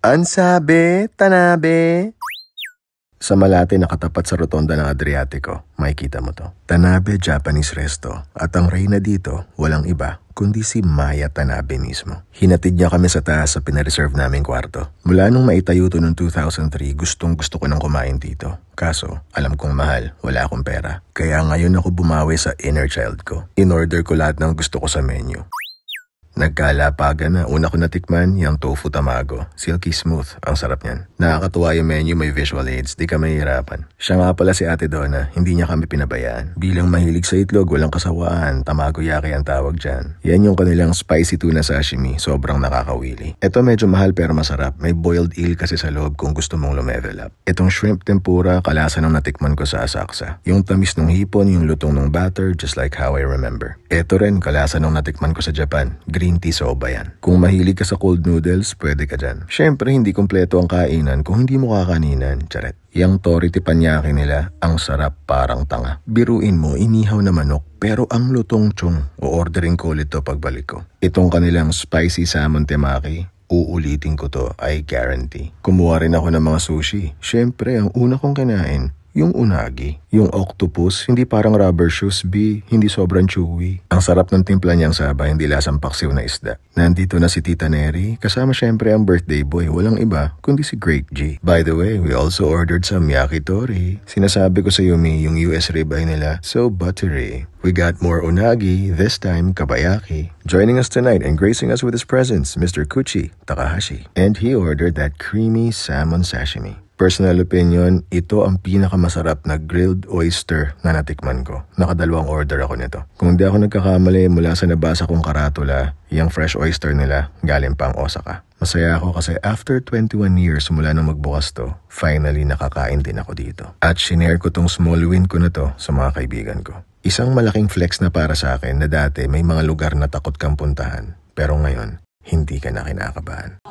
Ansabe, Tanabe. Sa Malate nakatapat sa rotonda ng Adriatico, makikita mo to. Tanabe Japanese Resto. At ang reyna dito, walang iba, kundi si Maya Tanabe mismo. Hinatid niya kami sa taas sa pinareserve naming kwarto. Mula nung maitayo to noong 2003, gustong gusto ko nang kumain dito. Kaso, alam kong mahal, wala akong pera. Kaya ngayon ako bumawi sa inner child ko. In-order ko lahat ng gusto ko sa menu. Nagkalapagan na. Una ko natikman, yung tofu tamago. Silky smooth. Ang sarap niyan. Nakakatuwa yung menu, may visual aids. Di ka mahihirapan. Siya nga pala si Ate Donna. Hindi niya kami pinabayaan. Bilang mahilig sa itlog, walang kasawaan. Tamagoyaki ang tawag dyan. Yan yung kanilang spicy tuna sashimi. Sobrang nakakawili. Ito medyo mahal pero masarap. May boiled eel kasi sa loob kung gusto mong lumevel up. Itong shrimp tempura, kalasa nung natikman ko sa Asakusa. Yung tamis ng hipon, yung lutong ng batter, just like how I remember. Ito rin, kalasa nung natikman ko sa Japan. Green tea soba yan. Kung mahilig ka sa cold noodles, pwede ka dyan. Siyempre, hindi kumpleto ang kainan kung hindi mo kakaninan. Charet. Yang tori teppanyaki nila, ang sarap parang tanga. Biruin mo, inihaw na manok, pero ang lutong tiyong. O-ordering ko ulit to pagbalik ko. Itong kanilang spicy salmon temaki, uulitin ko to, I guarantee. Kumuha rin ako ng mga sushi. Siyempre, ang una kong kinain, yung unagi. Yung octopus, hindi parang rubber shoes, B. Hindi sobrang chewy. Ang sarap ng timpla niyang saba, hindi lasang paksiw na isda. Nandito na si Tita Neri, kasama syempre ang birthday boy. Walang iba, kundi si Great G. By the way, we also ordered some yakitori. Sinasabi ko sa Yumi, yung US ribeye nila, so buttery. We got more unagi, this time kabayaki. Joining us tonight and gracing us with his presence, Mr. Kuchi Takahashi. And he ordered that creamy salmon sashimi. Personal opinion, ito ang pinakamasarap na grilled oyster na natikman ko. Nakadalawang order ako nito. Kung di ako nagkakamali mula sa nabasa kong karatula, yung fresh oyster nila galing pang Osaka. Masaya ako kasi after 21 years mula nang magbukas to, finally nakakain din ako dito. At shinare ko tong small win ko na to sa mga kaibigan ko. Isang malaking flex na para sa akin na dati may mga lugar na takot kang puntahan. Pero ngayon, hindi ka na kinakabahan.